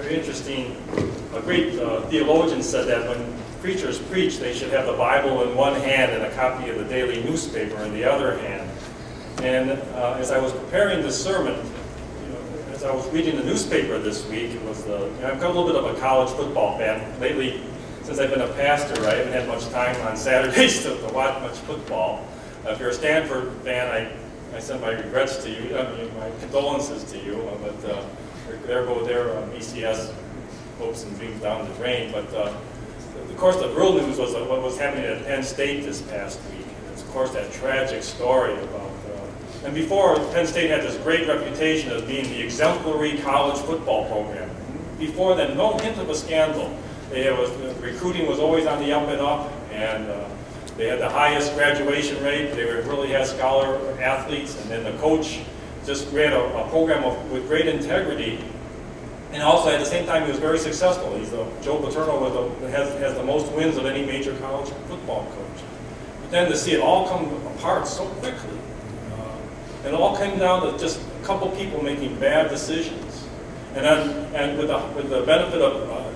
very interesting. A great theologian said that when preachers preach, they should have the Bible in one hand and a copy of the daily newspaper in the other hand. And as I was preparing this sermon, as I was reading the newspaper this week, it was I've got a little bit of a college football fan. Lately, since I've been a pastor, I haven't had much time on Saturdays to watch much football. If you're a Stanford fan, I send my regrets to you, my condolences to you, but there go their BCS hopes and dreams down the drain. But of course, the real news was what was happening at Penn State this past week. It's, of course, that tragic story about. And before, Penn State had this great reputation as being the exemplary college football program. Before then, no hint of a scandal. Recruiting was always on the up and up, and they had the highest graduation rate. They really had scholar athletes, and then the coach just ran a program with great integrity. And also, at the same time, he was very successful. Joe Paterno has the most wins of any major college football coach. But then to see it all come apart so quickly, and it all came down to just a couple people making bad decisions. And with the benefit of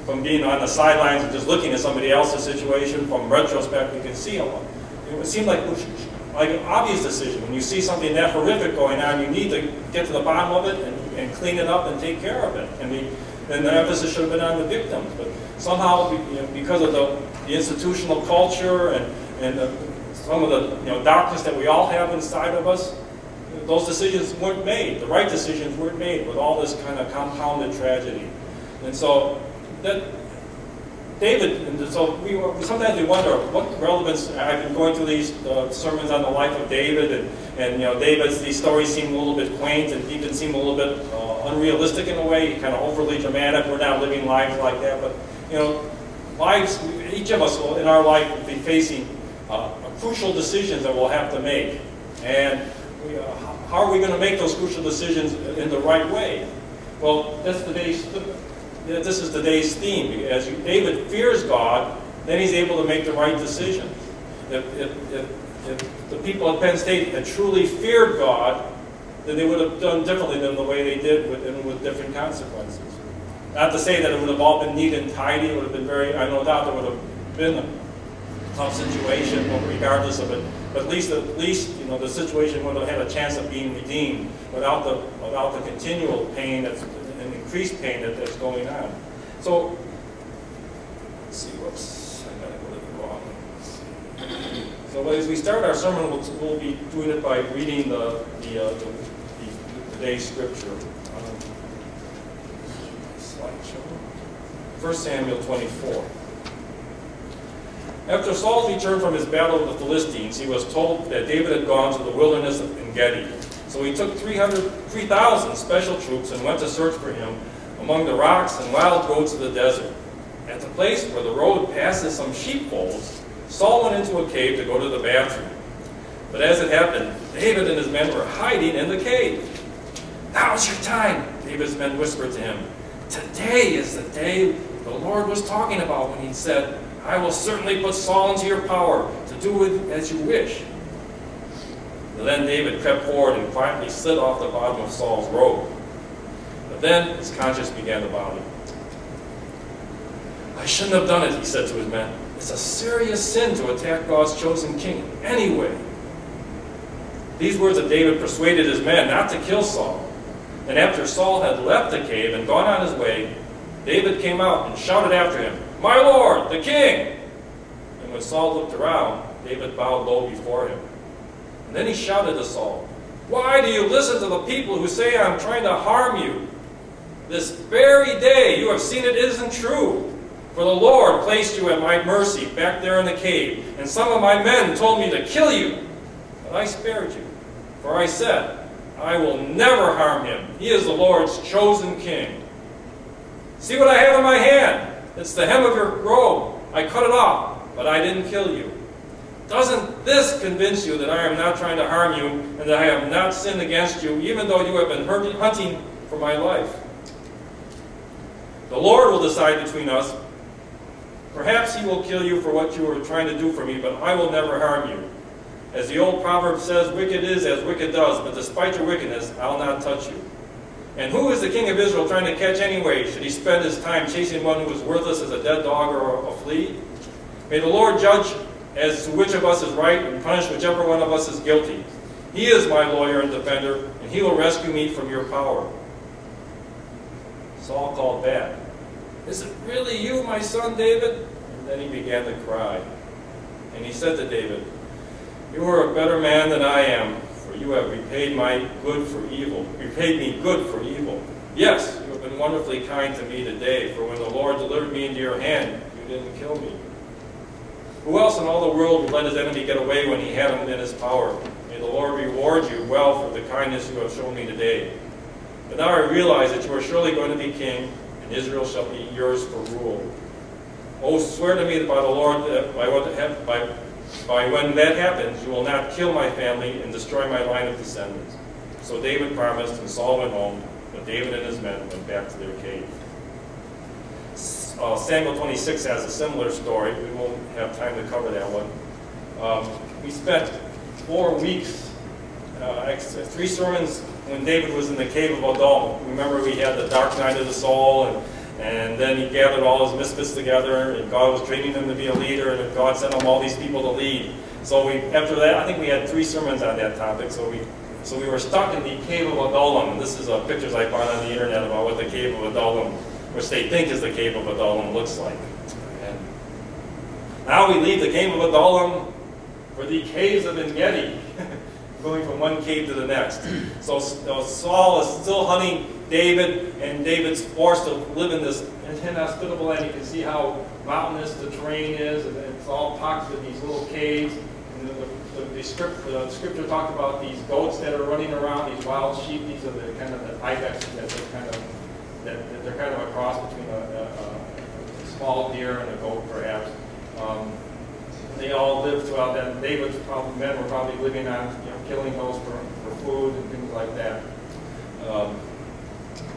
from being on the sidelines and just looking at somebody else's situation, from retrospect, we can see it seemed like an obvious decision. When you see something that horrific going on, you need to get to the bottom of it and clean it up and take care of it. And the emphasis should have been on the victims. But somehow, because of the institutional culture and some of the darkness that we all have inside of us, those decisions weren't made. The right decisions weren't made with all this kind of compounded tragedy. And so that David, and so sometimes we wonder what relevance. I've been going through these sermons on the life of David, and these stories seem a little bit quaint and even seem a little bit unrealistic in a way, kind of overly dramatic. We're not living lives like that, but lives. Each of us in our life will be facing crucial decisions that we'll have to make, and how are we going to make those crucial decisions in the right way? Well, this is today's theme. As David fears God, then he's able to make the right decisions. If the people at Penn State had truly feared God, then they would have done differently than the way they did with different consequences. Not to say that it would have all been neat and tidy. It would have been I no doubt there would have been a tough situation, but regardless of it. But at least the situation would have had a chance of being redeemed without the continual pain and increased pain that's going on. So let's see. Whoops, I gotta go to the wrong. So as we start our sermon, we'll be doing it by reading today's scripture. Slideshow. 1 Samuel 24. After Saul returned from his battle with the Philistines, he was told that David had gone to the wilderness of En-Gedi. So he took 3,000 special troops and went to search for him among the rocks and wild goats of the desert. At the place where the road passes some sheepfolds, Saul went into a cave to go to the bathroom. But as it happened, David and his men were hiding in the cave. "Now's your time," David's men whispered to him. "Today is the day the Lord was talking about when he said, 'I will certainly put Saul into your power to do with as you wish.'" And then David crept forward and quietly slid off the bottom of Saul's robe. But then his conscience began to bother him. "I shouldn't have done it," he said to his men. "It's a serious sin to attack God's chosen king anyway." These words of David persuaded his men not to kill Saul. And after Saul had left the cave and gone on his way, David came out and shouted after him, "My lord, the king!" And when Saul looked around, David bowed low before him. And then he shouted to Saul, "Why do you listen to the people who say I'm trying to harm you? This very day you have seen it isn't true. For the Lord placed you at my mercy back there in the cave, and some of my men told me to kill you. But I spared you, for I said, I will never harm him. He is the Lord's chosen king. See what I have in my hand? It's the hem of your robe. I cut it off, but I didn't kill you. Doesn't this convince you that I am not trying to harm you and that I have not sinned against you, even though you have been hunting for my life? The Lord will decide between us. Perhaps he will kill you for what you are trying to do for me, but I will never harm you. As the old proverb says, wicked is as wicked does, but despite your wickedness, I'll not touch you. And who is the king of Israel trying to catch anyway? Should he spend his time chasing one who is worthless as a dead dog or a flea? May the Lord judge as to which of us is right and punish whichever one of us is guilty. He is my lawyer and defender, and he will rescue me from your power. Saul called back, "Is it really you, my son David?" And then he began to cry. And he said to David, "You are a better man than I am, for you have repaid me good for evil. Yes, you have been wonderfully kind to me today, for when the Lord delivered me into your hand, you didn't kill me. Who else in all the world would let his enemy get away when he had him in his power? May the Lord reward you well for the kindness you have shown me today. But now I realize that you are surely going to be king, and Israel shall be yours for rule. Oh, swear to me that by the Lord, that by when that happens, you will not kill my family and destroy my line of descendants." So David promised, and Saul went home, but David and his men went back to their cave. Samuel 26 has a similar story. We won't have time to cover that one. We spent 4 weeks, 3 sermons when David was in the cave of Adullam. Remember, we had the dark night of the soul, and then he gathered all his misfits together, and God was training them to be a leader, and God sent him all these people to lead. So after that, I think we had 3 sermons on that topic. So we were stuck in the cave of Adullam, and this is pictures I found on the internet about what the cave of Adullam, which they think is the cave of Adullam, looks like. And now we leave the cave of Adullam for the caves of En-Gedi, going from one cave to the next. So Saul is still hunting David, and David's forced to live in this inhospitable land. You can see how mountainous the terrain is, and it's all pocked with these little caves. And the scripture talked about these goats that are running around, these wild sheep. These are the kind of the ibex that they're kind of a cross between a small deer and a goat, perhaps. They all lived throughout that. David's men were probably living on, killing those for food and things like that.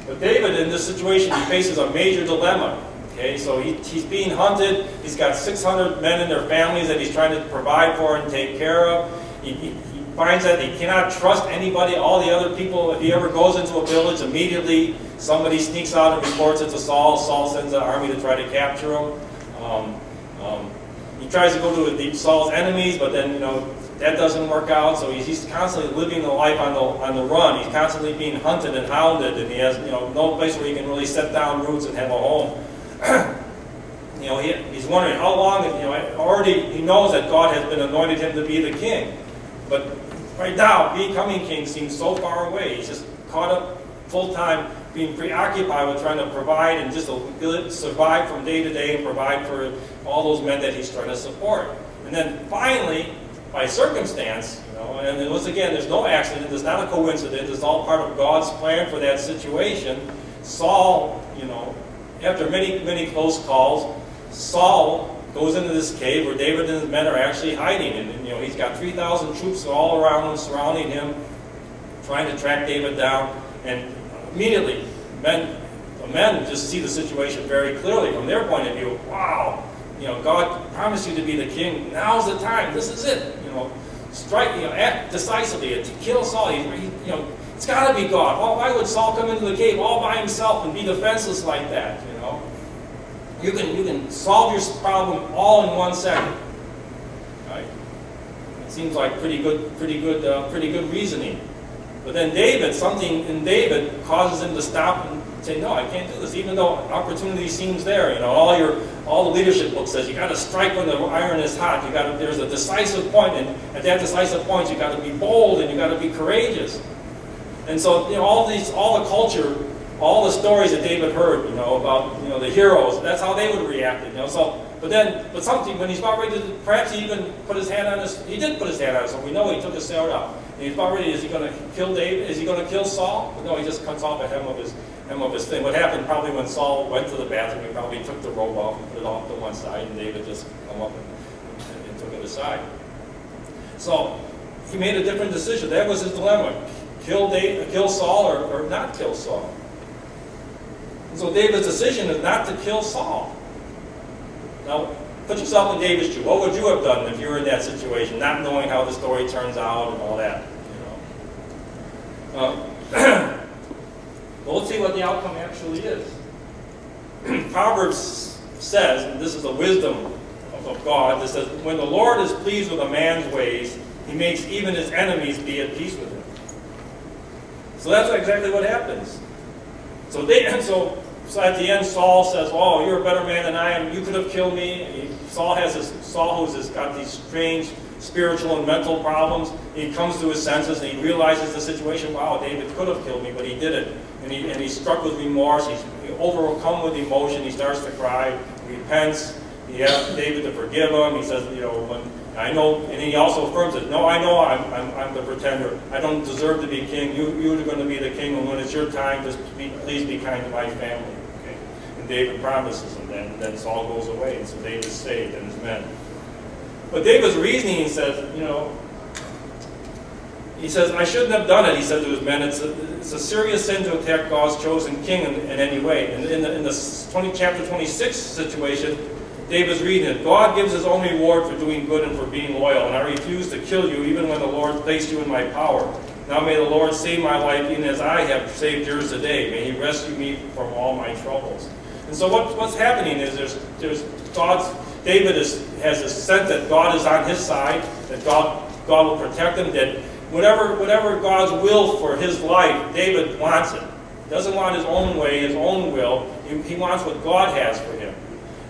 But David, in this situation, he faces a major dilemma. Okay, so he's being hunted. He's got 600 men and their families that he's trying to provide for and take care of. He finds that he cannot trust anybody, all the other people. If he ever goes into a village, immediately somebody sneaks out and reports it to Saul. Saul sends an army to try to capture him. He tries to go to Saul's enemies, but then that doesn't work out. So he's constantly living the life on the run. He's constantly being hunted and hounded, and he has no place where he can really set down roots and have a home. He's wondering how long. Already he knows that God has been anointed him to be the king, but right now becoming king seems so far away. He's just caught up full time, being preoccupied with trying to provide and just survive from day to day and provide for all those men that he's trying to support. And then finally, by circumstance, and once again, there's no accident, there's not a coincidence, it's all part of God's plan for that situation. Saul, after many, many close calls, Saul goes into this cave where David and his men are actually hiding. And he's got 3,000 troops all around him, surrounding him, trying to track David down. And immediately, the men just see the situation very clearly from their point of view. Wow, God promised you to be the king. Now's the time. This is it. Strike. Act decisively to kill Saul. It's got to be God. Why would Saul come into the cave all by himself and be defenseless like that? You can solve your problem all in 1 second. Right? It seems like pretty good reasoning. But then something in David causes him to stop and say, "No, I can't do this," even though opportunity seems there. All the leadership book says you got to strike when the iron is hot. There's a decisive point, and at that decisive point, you got to be bold and you got to be courageous. And so, all the culture, all the stories that David heard, about the heroes, that's how they would react. But something when he's about ready to, perhaps he even put his hand on his. He did put his hand on his. So we know he took his sword out. And he's about ready. Is he going to kill David? Is he going to kill Saul? But no, he just cuts off the hem of his thing. What happened probably when Saul went to the bathroom, he probably took the robe off and put it off to one side, and David just come up and took it aside. So he made a different decision. That was his dilemma: kill Saul or not kill Saul. And so David's decision is not to kill Saul. Now, put yourself in David's shoes. What would you have done if you were in that situation, not knowing how the story turns out and all that? The see what the outcome actually is. Proverbs says, and this is the wisdom of God, that says, when the Lord is pleased with a man's ways, he makes even his enemies be at peace with him. So that's exactly what happens. So at the end, Saul says, "Oh, you're a better man than I am. You could have killed me." Saul has got these strange spiritual and mental problems. He comes to his senses and he realizes the situation. Wow, David could have killed me, but he didn't. And he's struck with remorse. He's overcome with emotion. He starts to cry. He repents. He asks David to forgive him. He says, when I know, and he also affirms it. No, I know I'm the pretender. I don't deserve to be king. You're going to be the king, and when it's your time, please be kind to my family. Okay? And David promises him that, and then Saul goes away, and so David's saved and his men. But David's reasoning, he says, I shouldn't have done it, he said to his men. It's a serious sin to attack God's chosen king in any way. And in the chapter 26 situation, David's reading it. God gives his own reward for doing good and for being loyal, and I refuse to kill you even when the Lord placed you in my power. Now may the Lord save my life even as I have saved yours today. May he rescue me from all my troubles. And so what's happening is David has a sense that God is on his side, that God will protect him, that whatever God's will for his life, David wants it. He doesn't want his own way, his own will. He wants what God has for him.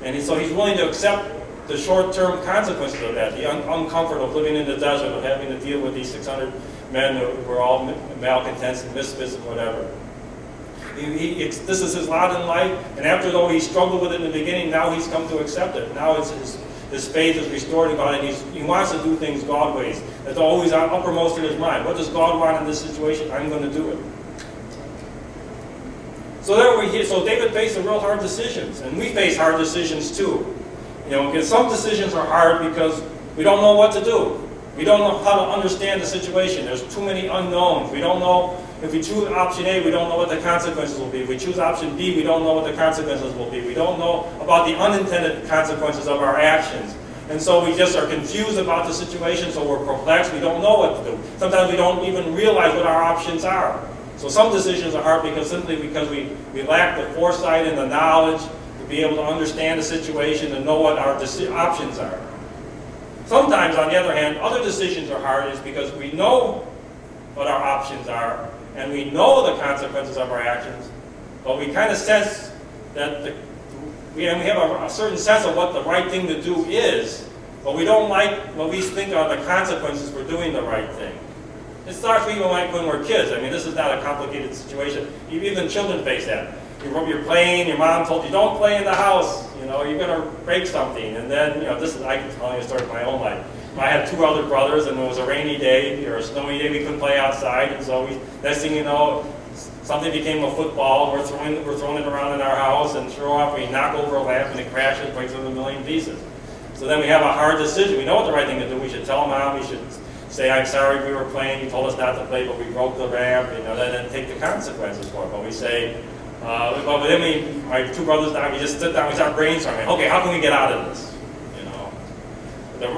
And so he's willing to accept the short-term consequences of that, the uncomfort of living in the desert, of having to deal with these 600 men who were all malcontents and misfits and whatever. This is his lot in life, and after though he struggled with it in the beginning, now he's come to accept it. Now his faith is restored to God, and he wants to do things God ways. That's always uppermost in his mind. What does God want in this situation? I'm going to do it. So David faced some real hard decisions, and we face hard decisions too. Because some decisions are hard because we don't know what to do. We don't know how to understand the situation. There's too many unknowns. We don't know. If we choose option A, we don't know what the consequences will be. If we choose option B, we don't know what the consequences will be. We don't know about the unintended consequences of our actions. And so we just are confused about the situation, so we're perplexed. We don't know what to do. Sometimes we don't even realize what our options are. So some decisions are hard because we lack the foresight and the knowledge to be able to understand the situation and know what our options are. Sometimes, on the other hand, other decisions are hard is because we know what our options are and we know the consequences of our actions, but we kind of sense that we have a certain sense of what the right thing to do is, but we don't like what we think are the consequences for doing the right thing. It starts even like when we're kids. I mean, this is not a complicated situation. Even children face that. You're playing, your mom told you, don't play in the house. You're going to break something. And then, I can tell you a story of my own life. I had two older brothers, and it was a rainy day or a snowy day. We couldn't play outside, and so next thing you know, something became a football. We're throwing it around in our house, and sure enough, we knock over a lamp, and it crashes, breaks it in a million pieces. So then we have a hard decision. We know what the right thing to do. We should tell Mom. We should say, I'm sorry we were playing. You told us not to play, but we broke the ramp. Then take the consequences for it. But we say, but then my two brothers and I, we just sit down, we start brainstorming. Okay, how can we get out of this?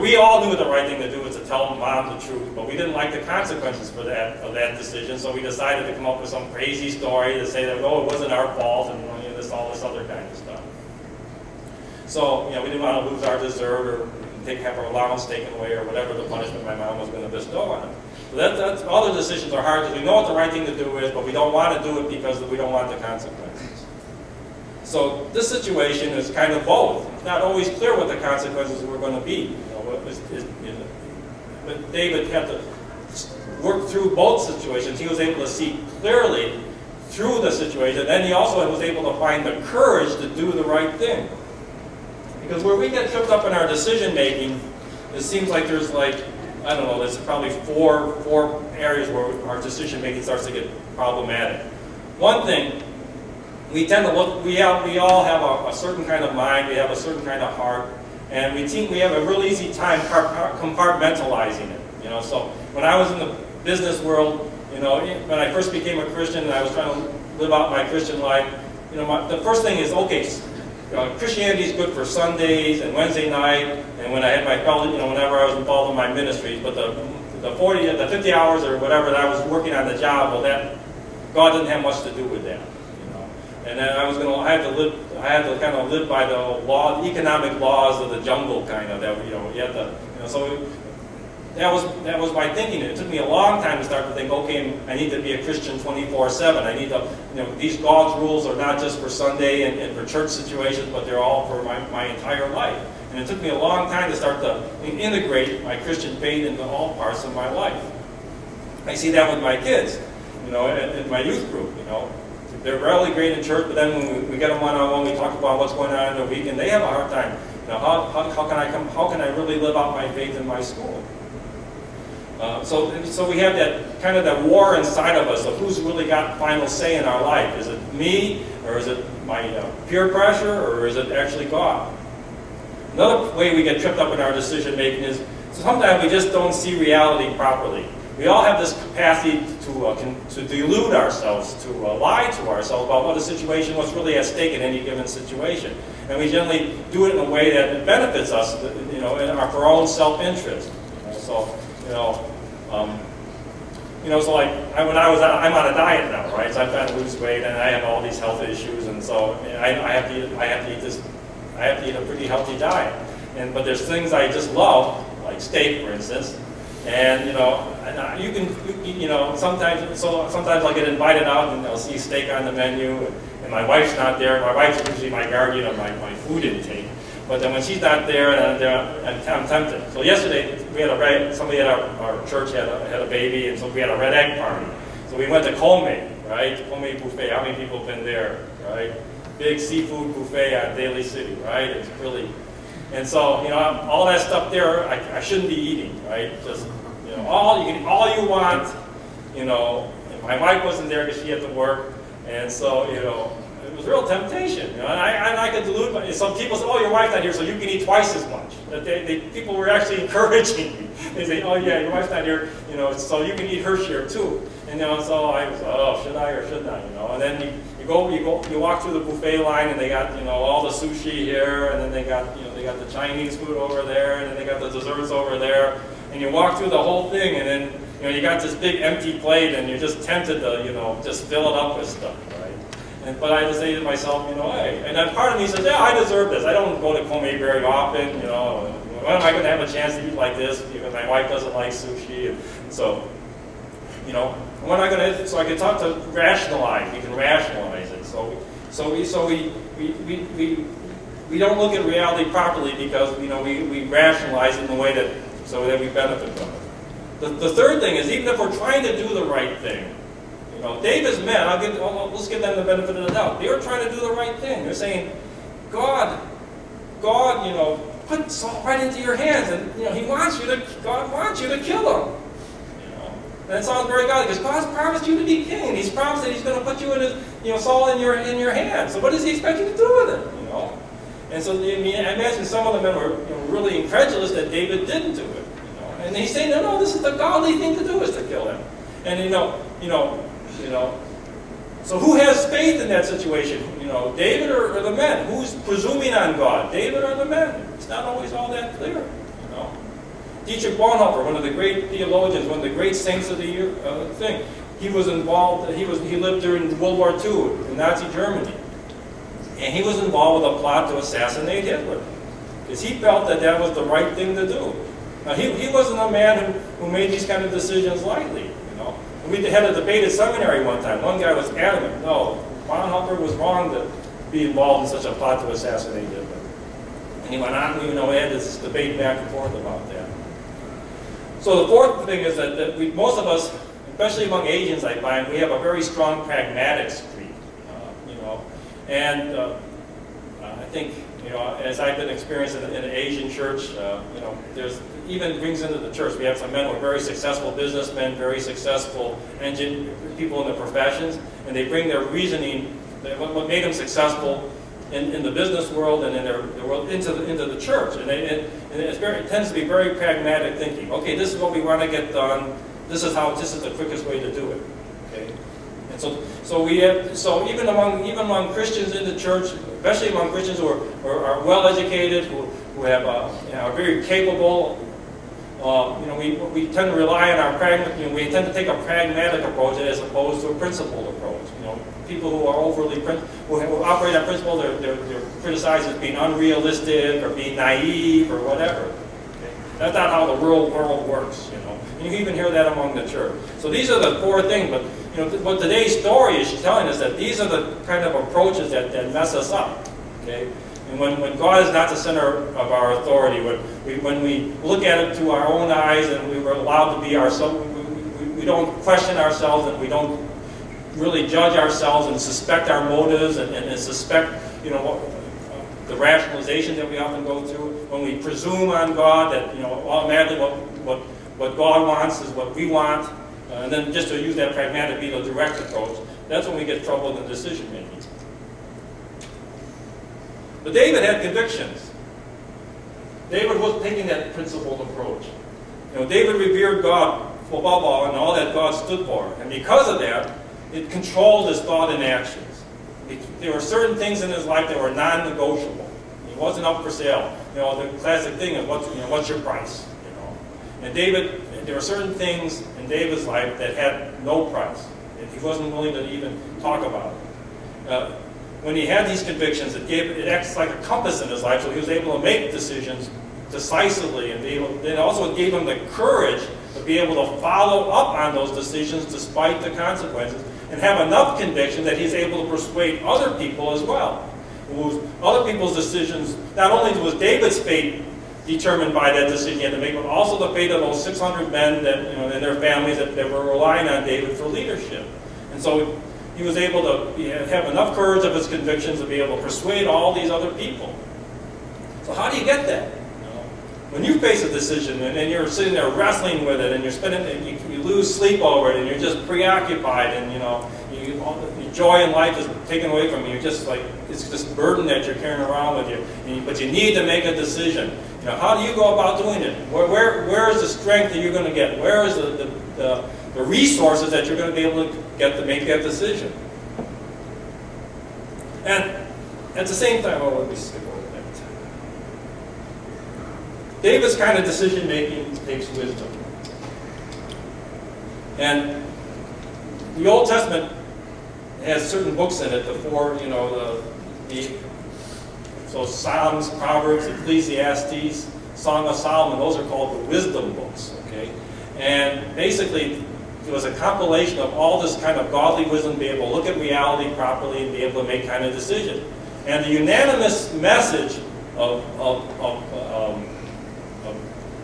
We all knew the right thing to do was to tell Mom the truth, but we didn't like the consequences of that decision, so we decided to come up with some crazy story to say that, it wasn't our fault, and all this other kind of stuff. So, we didn't want to lose our dessert or have our allowance taken away or whatever the punishment my mom was going to bestow on us. So other decisions are hard because we know what the right thing to do is, but we don't want to do it because we don't want the consequences. So this situation is kind of both. It's not always clear what the consequences were going to be. But David had to work through both situations. He was able to see clearly through the situation. Then he also was able to find the courage to do the right thing. Because where we get tripped up in our decision making, it seems like there's there's probably four areas where our decision making starts to get problematic. One thing, we tend to look, we all have a certain kind of mind, we have a certain kind of heart, and we have a real easy time compartmentalizing it. So when I was in the business world, when I first became a Christian and I was trying to live out my Christian life, the first thing is, okay, Christianity is good for Sundays and Wednesday night, and when I had my fellow, whenever I was involved in my ministries, but the 50 hours or whatever that I was working on the job, well, God didn't have much to do with that. And then I had to kind of live by the economic laws of the jungle, kind of, that, you know, you had to, you know, so that was my thinking. It took me a long time to start to think, okay, I need to be a Christian 24/7. I need to, you know, these God's rules are not just for Sunday and for church situations, but they're all for my entire life. And it took me a long time to start to integrate my Christian faith into all parts of my life. I see that with my kids, you know, in my youth group, you know. They're really great in church, but then when we get them one-on-one, we talk about what's going on in the week, and they have a hard time. You know, how can I really live out my faith in my school? So we have that kind of that war inside of us of who's really got final say in our life. Is it me, or is it my peer pressure, or is it actually God? Another way we get tripped up in our decision making is sometimes we just don't see reality properly. We all have this capacity to delude ourselves, to lie to ourselves about what a situation, what's really at stake in any given situation. And we generally do it in a way that benefits us, you know, for our own self-interest. So, so like I'm on a diet now, right? So I'm trying to lose weight, and I have all these health issues, and so I have to eat a pretty healthy diet. But there's things I just love, like steak, for instance. And sometimes I'll get invited out and I'll see steak on the menu, and my wife's not there. My wife's usually my guardian of my food intake. But then when she's not there, I'm tempted. So yesterday we had somebody at our church had a baby, and so we had a red egg party. So we went to Comey, right? Comey buffet. How many people have been there, right? Big seafood buffet on Daly City, right? It's really. And so, you know, all that stuff there, I shouldn't be eating, right? Just, you know, all you want, you know. And my wife wasn't there because she had to work, and so, you know, it was a real temptation. You know, and I could delude. Some people say, "Oh, your wife's not here, so you can eat twice as much." People were actually encouraging me. They say, "Oh, yeah, your wife's not here, you know, so you can eat her share too." And you know, so I was, "Oh, should I or shouldn't I?" You know, and then you walk through the buffet line, and they got, you know, all the sushi here, and then they got the Chinese food over there, and then they got the desserts over there, and you walk through the whole thing, and then, you know, you got this big empty plate, and you're just tempted to, you know, just fill it up with stuff, right? But I just say to myself, you know, hey, and then part of me says, yeah, I deserve this. I don't go to Comey very often, you know. When am I going to have a chance to eat like this? Because my wife doesn't like sushi, and so, you know, when am I going to? So I can talk to rationalize. We can rationalize it. We don't look at reality properly because, you know, we rationalize it in a way that we benefit from it. The third thing is, even if we're trying to do the right thing, you know, David's men, let's give them the benefit of the doubt. They were trying to do the right thing. They're saying, God, you know, put Saul right into your hands, and, you know, God wants you to kill him. And it sounds very godly, because God's promised you to be king. He's promised that He's going to put you in His, you know, Saul in your hands. So what does He expect you to do with it? You know. And so I imagine some of the men were, you know, really incredulous that David didn't do it. You know. And he's saying, no, this is the godly thing to do, is to kill him. And you know. So who has faith in that situation? You know, David or the men? Who's presuming on God? David or the men? It's not always all that clear. You know. Dietrich Bonhoeffer, one of the great theologians, one of the great saints of the thing, he was involved. He lived during World War II in Nazi Germany, and he was involved with a plot to assassinate Hitler, because he felt that was the right thing to do. Now he wasn't a man who made these kind of decisions lightly. You know, we had a debate at seminary one time. One guy was adamant, no, Bonhoeffer was wrong to be involved in such a plot to assassinate Hitler. And he went on, you know, we had this debate back and forth about that. So the fourth thing is that most of us, especially among Asians, I find, we have a very strong pragmatic streak, you know. And I think, you know, as I've been experiencing in an Asian church, you know, there's even brings into the church. We have some men who are very successful businessmen, very successful people in the professions, and they bring their reasoning, what made them successful in the business world and in their world into the church, and it tends to be very pragmatic thinking. Okay, this is what we want to get done. This is the quickest way to do it. Okay, and so even among Christians in the church, especially among Christians who are well educated, who have are very capable. You know, we tend to rely on our we tend to take a pragmatic approach as opposed to a principled approach. You know, people who are overly, who operate on principle, they're criticized as being unrealistic or being naive or whatever. Okay? That's not how the real world works, you know. And you even hear that among the church. So these are the four things, but you know, what today's story is telling us that these are the kind of approaches that mess us up. Okay? And when God is not the center of our authority, when we look at it through our own eyes and we were allowed to be ourselves, we don't question ourselves and we don't really judge ourselves and suspect our motives and suspect, you know, the rationalization that we often go through. When we presume on God that, you know, automatically what God wants is what we want, and then just to use that pragmatic, be the direct approach, that's when we get trouble in the decision making. But David had convictions. David was taking that principled approach. You know, David revered God above all and all that God stood for. And because of that, it controlled his thought and actions. There were certain things in his life that were non-negotiable. He wasn't up for sale. You know, the classic thing of what's your price? You know, and David, there were certain things in David's life that had no price. He wasn't willing to even talk about it. When he had these convictions, it acts like a compass in his life, so he was able to make decisions decisively, and it also gave him the courage to be able to follow up on those decisions despite the consequences, and have enough conviction that he's able to persuade other people as well. Other people's decisions, not only was David's fate determined by that decision he had to make, but also the fate of those 600 men that, you know, and their families that were relying on David for leadership. And so he was able to have enough courage of his convictions to be able to persuade all these other people. So how do you get that? You know, when you face a decision and you're sitting there wrestling with it, and you're spending, and you lose sleep over it, and you're just preoccupied, and you know, your joy in life is taken away from you. You're just like, it's this burden that you're carrying around with you. But you need to make a decision. You know, how do you go about doing it? Where is the strength that you're going to get? Where is the resources that you're going to be able to get to make that decision? And at the same time, let me skip over that. David's kind of decision making takes wisdom. And the Old Testament has certain books in it, so Psalms, Proverbs, Ecclesiastes, Song of Solomon, those are called the wisdom books, okay? And basically, it was a compilation of all this kind of godly wisdom, to be able to look at reality properly and be able to make kind of decisions. And the unanimous message of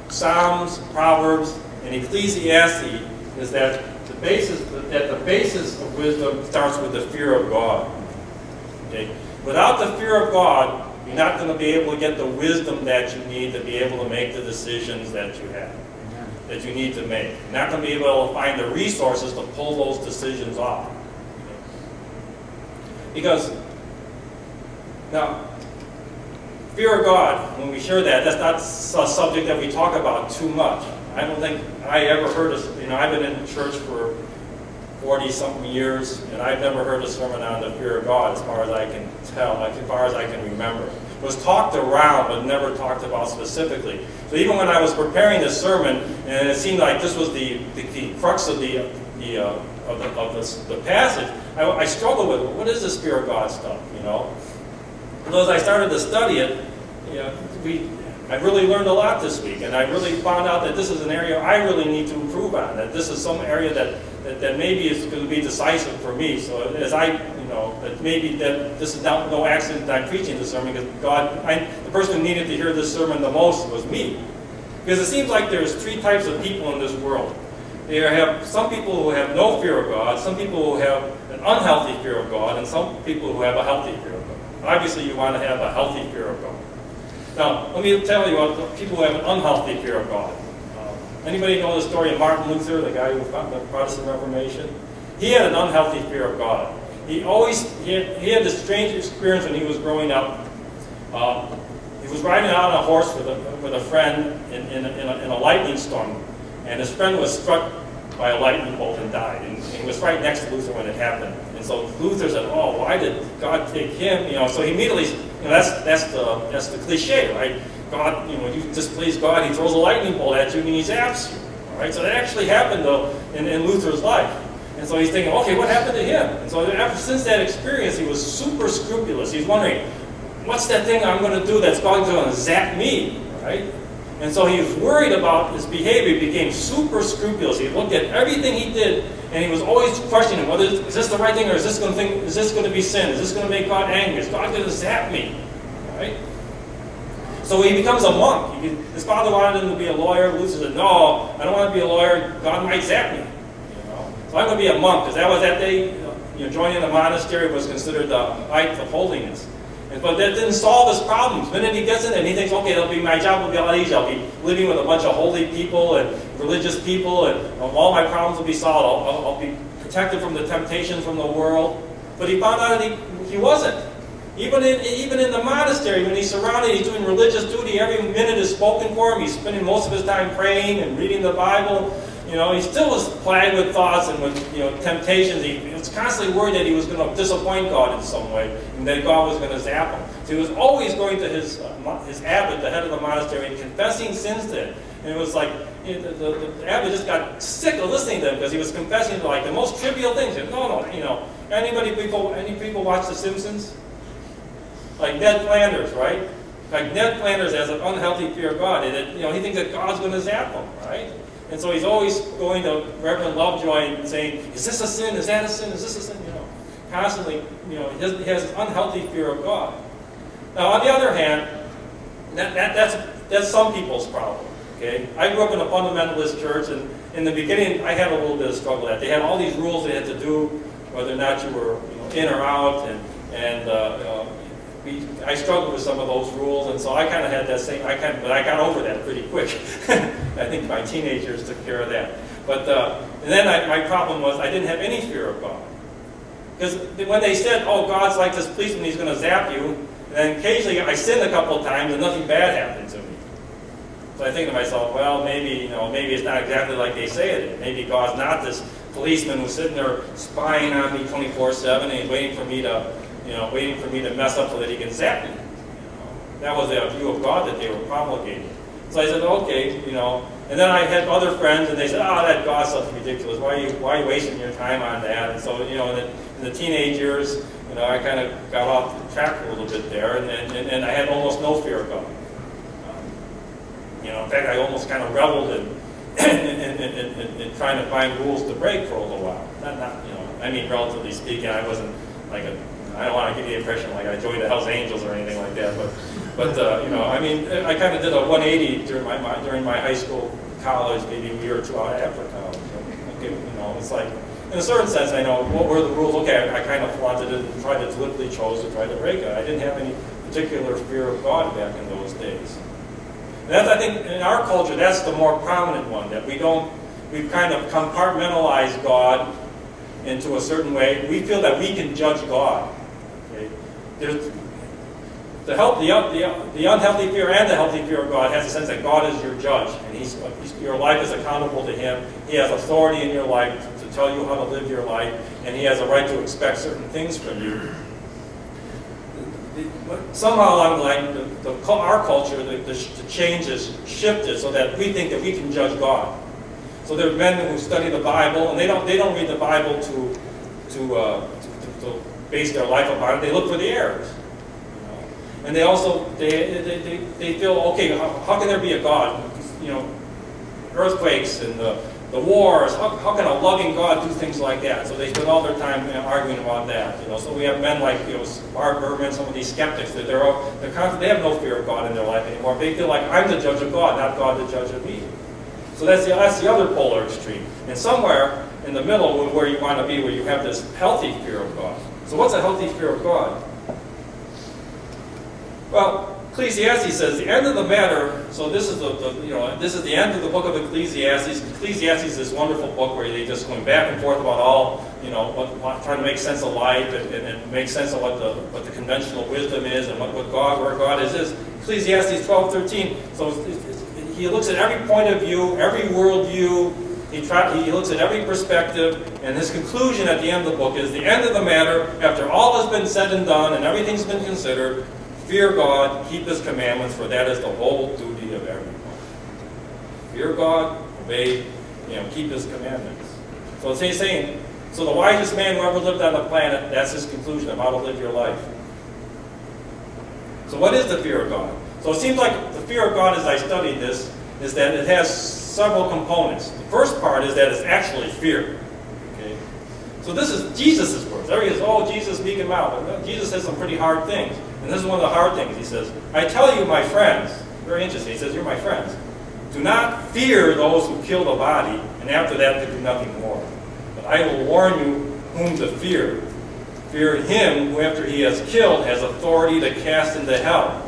Psalms, Proverbs, and Ecclesiastes is that the basis of wisdom starts with the fear of God. Okay? Without the fear of God, you're not going to be able to get the wisdom that you need to be able to make the decisions that you have, that you need to make. You're not going to be able to find the resources to pull those decisions off. Because, now, fear of God, when we share that, that's not a subject that we talk about too much. I don't think I ever heard I've been in church for 40-something years, and I've never heard a sermon on the fear of God, as far as I can tell, as far as I can remember. It was talked around, but never talked about specifically. So even when I was preparing this sermon, and it seemed like this was the crux of the passage, I struggled with, what is this fear of God stuff, you know? And as I started to study it, you know, I really learned a lot this week, and I really found out that this is an area I really need to improve on, that this is some area that maybe is going to be decisive for me. So as that maybe that this is no accident that I'm preaching this sermon, because the person who needed to hear this sermon the most was me. Because it seems like there's three types of people in this world. There have some people who have no fear of God, some people who have an unhealthy fear of God, and some people who have a healthy fear of God. Obviously, you want to have a healthy fear of God. Now, let me tell you about people who have an unhealthy fear of God. Anybody know the story of Martin Luther, the guy who founded the Protestant Reformation? He had an unhealthy fear of God. He had this strange experience when he was growing up. He was riding out on a horse with a friend in a lightning storm, and his friend was struck by a lightning bolt and died. And he was right next to Luther when it happened. And so Luther said, "Oh, why did God take him?" You know, so he immediately, that's the cliche, right? God, you displease God, He throws a lightning bolt at you and He zaps you. All right, so that actually happened though in Luther's life. And so he's thinking, okay, what happened to him? And so since that experience, he was super scrupulous. He's wondering, what's that thing I'm going to do that's going to zap me, right? And so he was worried about his behavior. He became super scrupulous. He looked at everything he did, and he was always questioning whether, is this the right thing, or is this going to be sin? Is this going to make God angry? Is God going to zap me? Right? So he becomes a monk. His father wanted him to be a lawyer. Luther said, no, I don't want to be a lawyer. God might zap me. So I'm going to be a monk, because that was that day, joining a monastery was considered the height of holiness. But that didn't solve his problems. The minute he gets in there and he thinks, okay, my job will be a lot easier. I'll be living with a bunch of holy people and religious people, and all my problems will be solved. I'll be protected from the temptations from the world. But he found out that he wasn't. Even in the monastery, when he's surrounded, he's doing religious duty. Every minute is spoken for him. He's spending most of his time praying and reading the Bible. He still was plagued with thoughts and with temptations. He was constantly worried that he was going to disappoint God in some way, and that God was going to zap him. So he was always going to his abbot, the head of the monastery, and confessing sins to him. And it was like the abbot just got sick of listening to him, because he was confessing like the most trivial things. And no, any people watch The Simpsons? Like Ned Flanders, right? Like Ned Flanders has an unhealthy fear of God, and he thinks that God's going to zap him, right? And so he's always going to Reverend Lovejoy and saying, is this a sin? Is that a sin? Is this a sin? Constantly, he has an unhealthy fear of God. Now, on the other hand, that's some people's problem. Okay, I grew up in a fundamentalist church, and in the beginning, I had a little bit of struggle with that. They had all these rules they had to do, whether or not you were in or out, I struggled with some of those rules, and so I kind of had that same. But I got over that pretty quick. I think my teenage years took care of that. But and then my problem was I didn't have any fear of God, because when they said, "Oh, God's like this policeman; he's going to zap you," and then occasionally I sinned a couple of times and nothing bad happened to me. So I think to myself, well, maybe it's not exactly like they say it is. Maybe God's not this policeman who's sitting there spying on me 24/7 and he's waiting for me to mess up so that he can zap me. That was the view of God that they were promulgating. So I said, okay, and then I had other friends, and they said, oh, that God stuff's ridiculous. Why are you wasting your time on that? And so, in the teenage years, I kind of got off the track a little bit there, and I had almost no fear of God. In fact, I almost kind of reveled in trying to find rules to break for a little while. Relatively speaking, I wasn't like I don't want to give the impression like I joined the Hells Angels or anything like that, but I kind of did a 180 during my high school, college, maybe a year or two out after college. It's like, in a certain sense, I know what were the rules. Okay, I kind of flaunted it and tried to deliberately chose to try to break it. I didn't have any particular fear of God back in those days. And that's, I think, in our culture, that's the more prominent one, that we've kind of compartmentalized God into a certain way. We feel that we can judge God. Okay? There's the unhealthy fear and the healthy fear of God has a sense that God is your judge, and your life is accountable to Him. He has authority in your life to tell you how to live your life, and He has a right to expect certain things from you. Somehow along the line, our culture, the change has shifted so that we think that we can judge God. So there are men who study the Bible, and they don't read the Bible to base their life upon it. They look for the errors, and they also they feel, okay, how can there be a God? Earthquakes and the wars. How can a loving God do things like that? So they spend all their time arguing about that. So we have men like Mark Berman, some of these skeptics that they have no fear of God in their life anymore. They feel like I'm the judge of God, not God the judge of me. So that's the other polar extreme. And somewhere in the middle, where you want to be, where you have this healthy fear of God. So what's a healthy fear of God? Well, Ecclesiastes says the end of the matter. So this is this is the end of the book of Ecclesiastes. Ecclesiastes is this wonderful book where they just going back and forth about all trying to make sense of life and make sense of what the conventional wisdom is and where God is. Ecclesiastes 12:13. So he looks at every point of view, every worldview. He looks at every perspective, and his conclusion at the end of the book is the end of the matter. After all has been said and done and everything's been considered, fear God, keep His commandments, for that is the whole duty of everyone. Fear God, obey, keep His commandments. So he's saying, So the wisest man who ever lived on the planet, that's his conclusion of how to live your life. So what is the fear of God? So it seems like the fear of God, as I studied this, is that it has several components. The first part is that it's actually fear. Okay? So this is Jesus' words. There he is, oh, Jesus, meek and mild. But Jesus says some pretty hard things. And this is one of the hard things. He says, I tell you, my friends, very interesting, he says, you're my friends. Do not fear those who kill the body, and after that to do nothing more. But I will warn you whom to fear. Fear him who after he has killed has authority to cast into hell.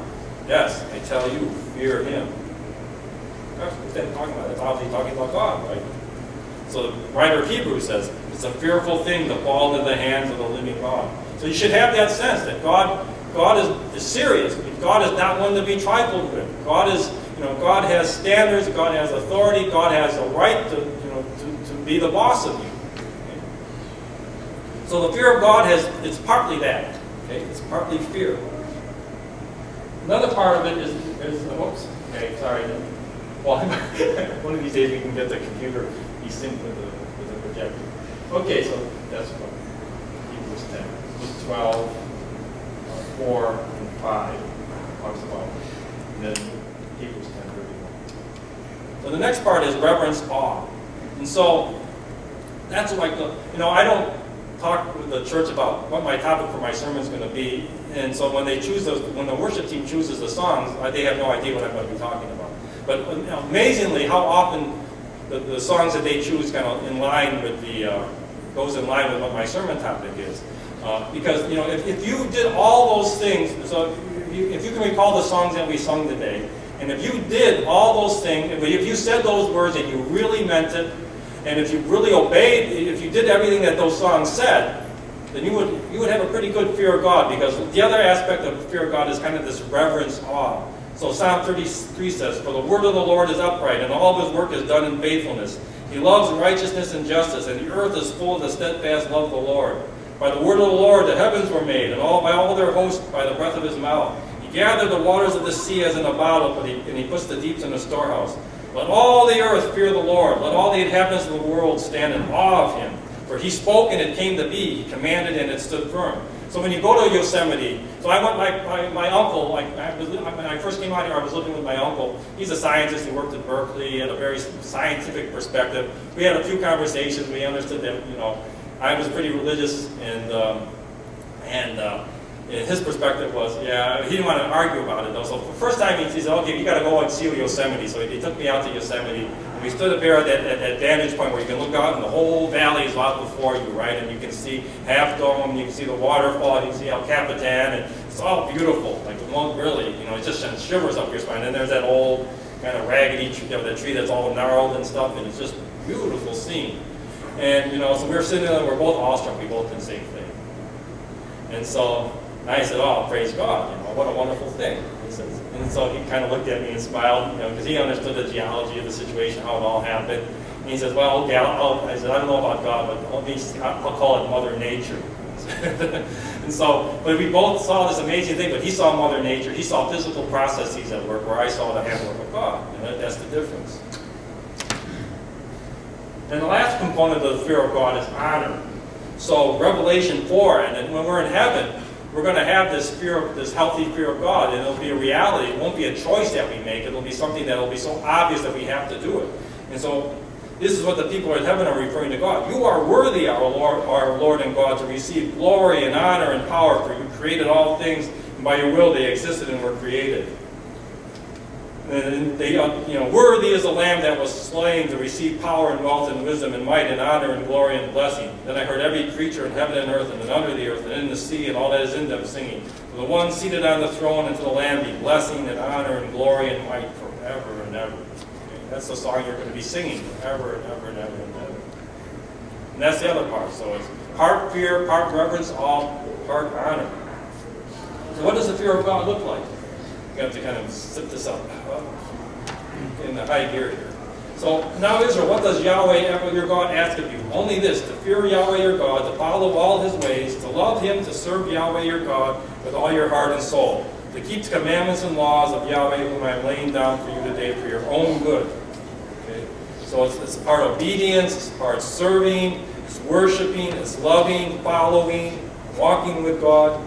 Yes, I tell you, fear him. What's that talking about? It's obviously talking about God, right? So the writer of Hebrews says, it's a fearful thing to fall into the hands of the living God. So you should have that sense that God is serious. God is not one to be trifled with. God is, God has standards, God has authority, God has a right to be the boss of you. Okay? So the fear of God it's partly that. Okay? It's partly fear. Another part of it is oops, okay, sorry. Well, one of these days we can get the computer desynced with the projector. Okay, so that's what Hebrews 10, Luke 12, 4, and 5 talks about. And then Hebrews 10:31. So the next part is reverence, awe. And so that's like I don't talk with the church about what my topic for my sermon is going to be. And so when they choose when the worship team chooses the songs, they have no idea what I'm going to be talking about. But amazingly, how often the songs that they choose kind of in line with goes in line with what my sermon topic is. Because if you did all those things, so if you can recall the songs that we sung today, and if you did all those things, if you said those words and you really meant it, and if you really obeyed, if you did everything that those songs said, then you would have a pretty good fear of God, because the other aspect of fear of God is kind of this reverence, awe. So Psalm 33 says, for the word of the Lord is upright, and all of his work is done in faithfulness. He loves righteousness and justice, and the earth is full of the steadfast love of the Lord. By the word of the Lord the heavens were made, and by all their hosts by the breath of his mouth. He gathered the waters of the sea as in a bottle, and he puts the deeps in a storehouse. Let all the earth fear the Lord. Let all the inhabitants of the world stand in awe of him. For he spoke and it came to be. He commanded and it stood firm. So when you go to Yosemite, so I went, my uncle, when I first came out here, I was living with my uncle. He's a scientist, he worked at Berkeley, he had a very scientific perspective. We had a few conversations, we understood that, I was pretty religious, and his perspective was, yeah, he didn't want to argue about it though. So the first time he said, okay, you got to go and see Yosemite. So he took me out to Yosemite, and we stood up there at that vantage point where you can look out and the whole valley is out before you, right? And you can see Half Dome, you can see the waterfall, you can see El Capitan, and it's all beautiful. Like, really, it just sends shivers up your spine. And there's that old kind of raggedy tree, that tree that's all gnarled and stuff, and it's just a beautiful scene. And, so we were sitting there, and we're both awestruck, we both did the same thing. And so I said, oh, praise God, what a wonderful thing. He says, and so he kind of looked at me and smiled, because he understood the geology of the situation, how it all happened. And he says, well, okay, I said, I don't know about God, but I'll call it Mother Nature. And so, but we both saw this amazing thing, but he saw Mother Nature, he saw physical processes at work, where I saw the handwork of God. That's the difference. And the last component of the fear of God is honor. So Revelation 4, and when we're in heaven, we're going to have this healthy fear of God, and it'll be a reality. It won't be a choice that we make. It'll be something that will be so obvious that we have to do it. And so this is what the people in heaven are referring to God. You are worthy, our Lord and God, to receive glory and honor and power, for you created all things, and by your will they existed and were created. And they, worthy is the Lamb that was slain to receive power and wealth and wisdom and might and honor and glory and blessing. Then I heard every creature in heaven and earth and under the earth and in the sea and all that is in them singing. To the one seated on the throne and to the Lamb be blessing and honor and glory and might forever and ever. Okay, that's the song you're going to be singing forever and ever and ever and ever. And that's the other part. So it's part fear, part reverence, all part honor. So what does the fear of God look like? You have to kind of sit this up in the high gear here. So now Israel, what does Yahweh your God ask of you? Only this, to fear Yahweh your God, to follow all his ways, to love him, to serve Yahweh your God with all your heart and soul, to keep the commandments and laws of Yahweh whom I am laying down for you today for your own good. Okay? So it's part obedience, it's part serving, it's it's worshiping, it's loving, following, walking with God.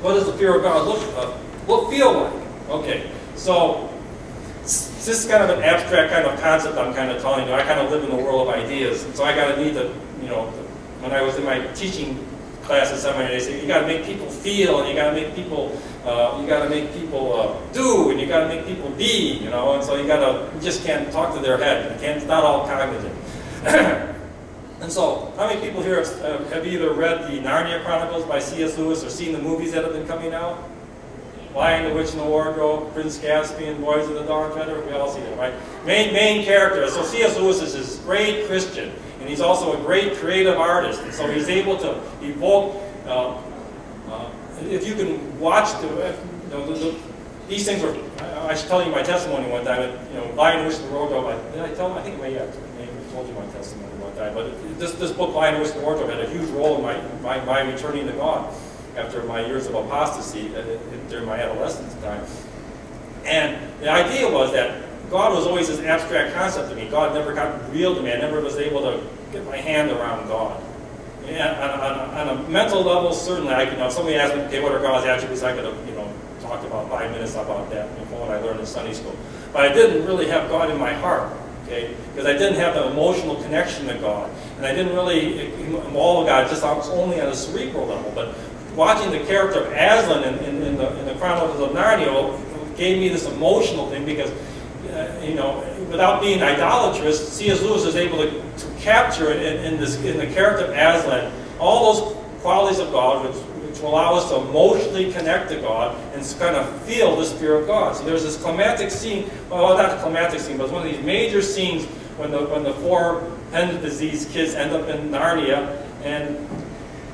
What does the fear of God feel like? Okay, so this is kind of an abstract kind of concept I'm kind of telling you. I kind of live in the world of ideas, and so I got to need to, when I was in my teaching class at seminary, they say you got to make people feel, and you got to make people, do, and you got to make people be, and so you just can't talk to their head. It's not all cognitive. And so, how many people here have either read the Narnia Chronicles by C.S. Lewis or seen the movies that have been coming out? Lion, the Witch, and the Wardrobe, Prince Caspian, Boys of the Dawn Treader, we all see them, right? Main character. So C.S. Lewis is this great Christian, and he's also a great creative artist. And so he's able to evoke, if you can watch these things were, I should tell you my testimony one time, Lion, the Witch, and the Wardrobe, did I tell them? I think I may have told you my testimony one time, but this book, Lion, the Witch, and the Wardrobe, had a huge role in my returning to God after my years of apostasy during my adolescence time. And the idea was that God was always this abstract concept to me. God never got real to me. I never was able to get my hand around God. And on a mental level, certainly, I could, if somebody asked me, okay, what are God's attributes, I could have, talked about 5 minutes about that from what I learned in Sunday school. But I didn't really have God in my heart, okay, because I didn't have the emotional connection to God. And I didn't really involve God just only on a cerebral level. But watching the character of Aslan in the Chronicles of Narnia gave me this emotional thing because, without being idolatrous, C.S. Lewis is able to capture in the character of Aslan all those qualities of God which will allow us to emotionally connect to God and kind of feel the Spirit of God. So there's this climactic scene, well, not the climactic scene, but it's one of these major scenes when the 4 pen disease kids end up in Narnia, and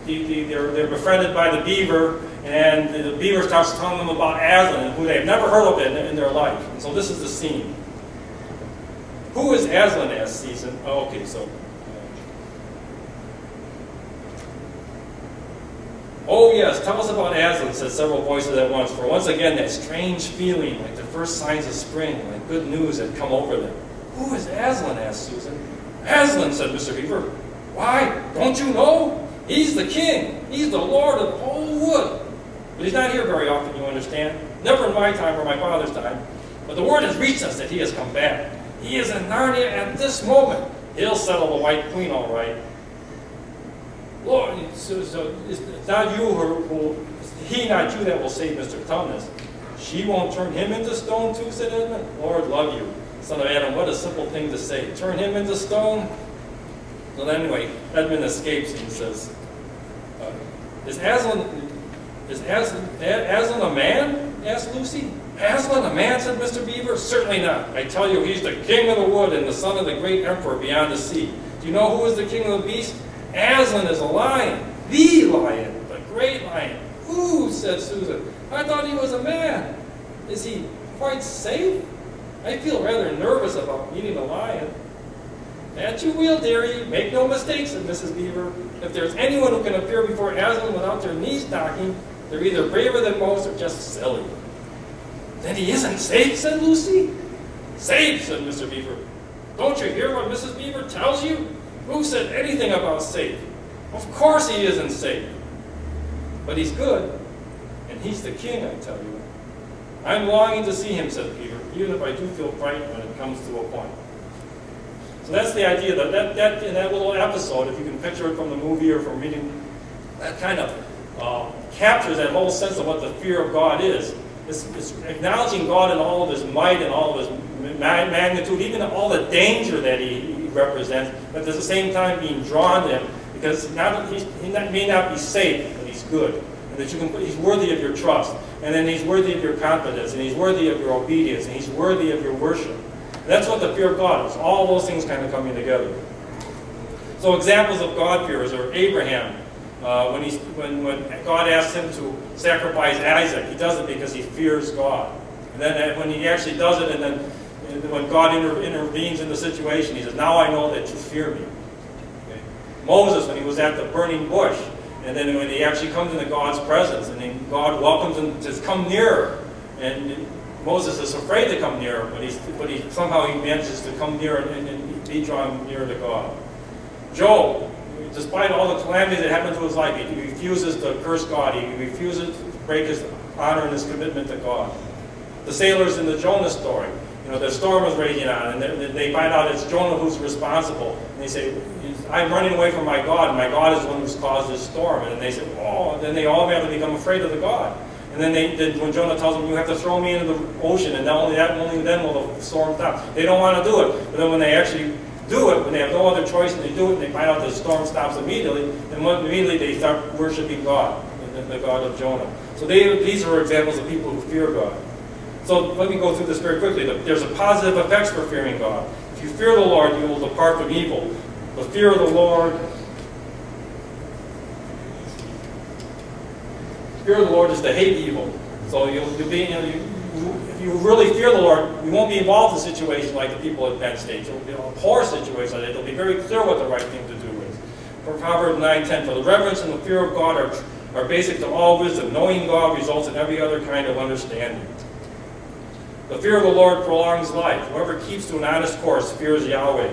they're befriended by the beaver, and the beaver starts telling them about Aslan, who they've never heard of in their life. And so this is the scene. Who is Aslan? Asked Season. Oh, okay, so. Oh yes, tell us about Aslan, said several voices at once, for once again that strange feeling, like the first signs of spring, like good news had come over them. Who is Aslan? Asked Susan. Aslan, said Mr. Beaver. Why, don't you know? He's the king. He's the lord of the whole wood. But he's not here very often, you understand. Never in my time or my father's time. But the word has reached us that he has come back. He is in Narnia at this moment. He'll settle the White Queen all right. Lord, so it's not you not you that will save Mr. Tumnus. She won't turn him into stone too, said Edmund. Lord, love you. Son of Adam, what a simple thing to say. Turn him into stone? So anyway, Edmund escapes and says, is Aslan a man? Asked Lucy. Aslan a man, said Mr. Beaver. Certainly not. I tell you, he's the king of the wood and the son of the great emperor beyond the sea. Do you know who is the king of the beast? Aslan is a lion. The lion. The great lion. Ooh, said Susan. I thought he was a man. Is he quite safe? I feel rather nervous about meeting a lion. At your wheel, dearie. Make no mistake, said Mrs. Beaver. If there's anyone who can appear before Aslan without their knees knocking, they're either braver than most or just silly. Then he isn't safe, said Lucy. Safe, said Mr. Beaver. Don't you hear what Mrs. Beaver tells you? Who said anything about safe? Of course he isn't safe. But he's good, and he's the king, I tell you. I'm longing to see him, said Beaver, even if I do feel frightened when it comes to a point. So that's the idea, that in that little episode, if you can picture it from the movie or from reading, that kind of captures that whole sense of what the fear of God is. It's acknowledging God in all of his might and all of his magnitude, even all the danger that he represents, but at the same time being drawn to him, because he may not be safe, but he's good. And that he's worthy of your trust, and then he's worthy of your confidence, and he's worthy of your obedience, and he's worthy of your worship. And that's what the fear of God is, all those things kind of coming together. So examples of God-fearers are Abraham. When God asks him to sacrifice Isaac, he does it because he fears God. And then when he actually does it, and then when God intervenes in the situation, he says, now I know that you fear me. Okay. Moses, when he was at the burning bush, and then when he actually comes into God's presence, and then God welcomes him and says, come nearer. And Moses is afraid to come nearer, but somehow he manages to come near and be drawn nearer to God. Job, despite all the calamities that happened to his life, he refuses to curse God. He refuses to break his honor and his commitment to God. The sailors in the Jonah story, the storm is raging on, and they find out it's Jonah who's responsible. And they say, I'm running away from my God, and my God is the one who's caused this storm. And they say, oh, and then they all have to become afraid of the God. And then when Jonah tells them, you have to throw me into the ocean, and only then will the storm stop. They don't want to do it. But then when they actually do it, when they have no other choice and they do it, and they find out the storm stops immediately, then immediately they start worshiping God, the God of Jonah. So these are examples of people who fear God. So let me go through this very quickly. There's a positive effects for fearing God. If you fear the Lord, you will depart from evil. The fear of the Lord is to hate evil. So if you really fear the Lord, you won't be involved in situations like the people at Penn State. You'll be in a poor situation like that. It'll be very clear what the right thing to do is. For Proverbs 9:10, for the reverence and the fear of God are basic to all wisdom. Knowing God results in every other kind of understanding. The fear of the Lord prolongs life. Whoever keeps to an honest course fears Yahweh.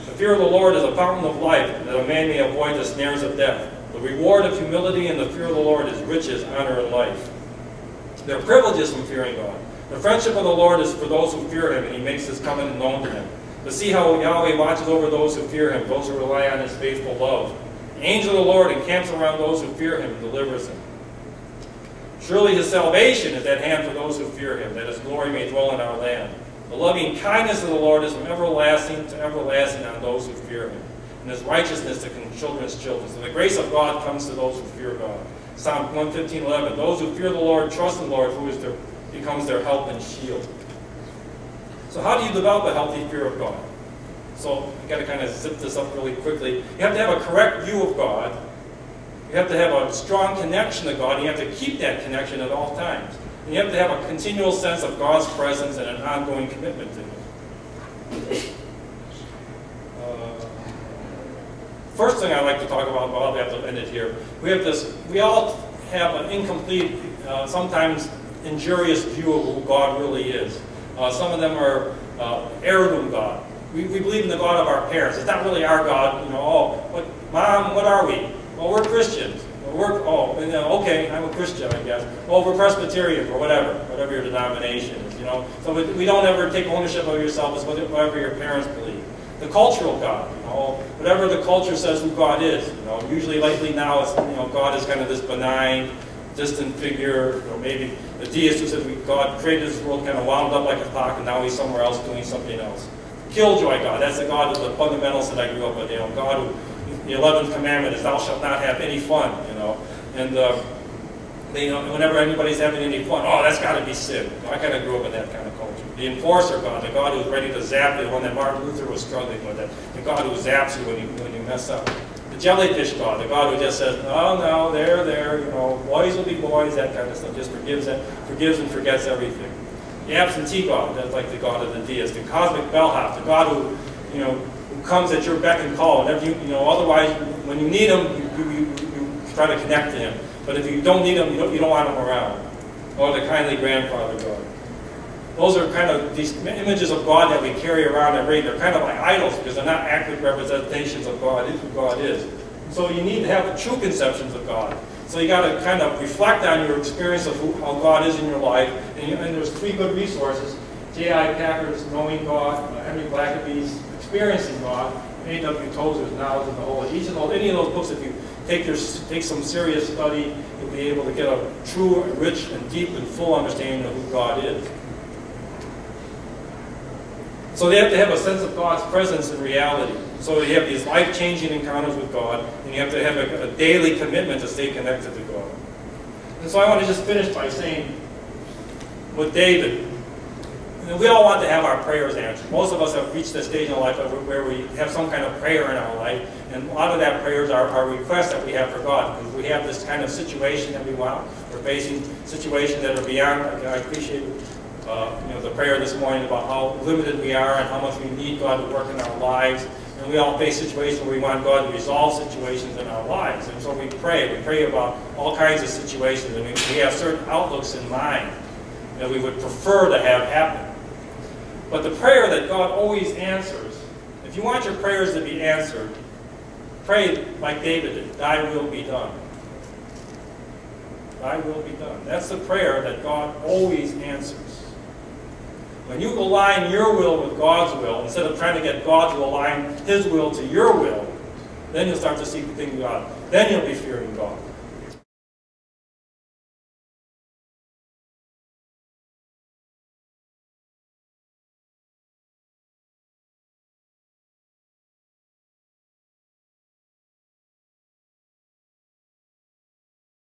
The fear of the Lord is a fountain of life, that a man may avoid the snares of death. The reward of humility and the fear of the Lord is riches, honor, and life. There are privileges from fearing God. The friendship of the Lord is for those who fear him, and he makes his covenant known to them. To see how Yahweh watches over those who fear him, those who rely on his faithful love. The angel of the Lord encamps around those who fear him and delivers them. Surely his salvation is at hand for those who fear him, that his glory may dwell in our land. The loving kindness of the Lord is from everlasting to everlasting on those who fear him, and his righteousness to children's children. So the grace of God comes to those who fear God. Psalm 115:11. Those who fear the Lord trust in the Lord, who becomes their help and shield. So how do you develop a healthy fear of God? So you got to kind of zip this up really quickly. You have to have a correct view of God. You have to have a strong connection to God. And you have to keep that connection at all times. And you have to have a continual sense of God's presence and an ongoing commitment to him. First thing I'd like to talk about, I'll have to end it here. We all have an incomplete, sometimes injurious view of who God really is. Some of them are heirloom God. We believe in the God of our parents. It's not really our God. Mom, what are we? Well, we're Christians. Okay, I'm a Christian, I guess. Well, we're Presbyterian or whatever your denomination is. So we don't ever take ownership of yourself as whatever your parents believe. The cultural God, whatever the culture says who God is. Usually lately now, it's, God is kind of this benign, distant figure. Maybe the deist who says God created this world kind of wound up like a clock, and now he's somewhere else doing something else. Killjoy God, that's the God of the fundamentals that I grew up with. God who, the 11th commandment is thou shalt not have any fun. And whenever anybody's having any fun, oh, that's got to be sin. I kind of grew up in that kind of culture. The enforcer God, the God who's ready to zap you, the one that Martin Luther was struggling with, the God who zaps you when you mess up. The jellyfish God, the God who just says, no, there, boys will be boys, that kind of stuff, just forgives and forgets everything. The absentee God, that's like the God of the deist. The cosmic bellhop, the God who comes at your beck and call. And otherwise, when you need him, you try to connect to him. But if you don't need him, you don't want him around. Or the kindly grandfather God. Those are kind of these images of God that we carry around and read. They're kind of like idols because they're not accurate representations of God, who God is. So you need to have the true conceptions of God. So you got to kind of reflect on your experience of how God is in your life. And there's 3 good resources. J.I. Packer's Knowing God, Henry Blackaby's Experiencing God, A.W. Tozer's Knowledge of the Whole. Any of those books, if you take some serious study, you'll be able to get a true, rich, and deep and full understanding of who God is. So they have to have a sense of God's presence in reality. So you have these life-changing encounters with God, and you have to have a daily commitment to stay connected to God. And so I want to just finish by saying, with David, we all want to have our prayers answered. Most of us have reached a stage in life where we have some kind of prayer in our life, and a lot of that prayers are requests that we have for God, because we have this kind of situation that we want. We're facing situations that are beyond. I appreciate the prayer this morning about how limited we are and how much we need God to work in our lives. And we all face situations where we want God to resolve situations in our lives. And so we pray. We pray about all kinds of situations, and we have certain outlooks in mind that we would prefer to have happen. But the prayer that God always answers, if you want your prayers to be answered, pray like David did, thy will be done. Thy will be done. That's the prayer that God always answers. When you align your will with God's will, instead of trying to get God to align His will to your will, then you'll start to see the thing of God. Then you'll be fearing God.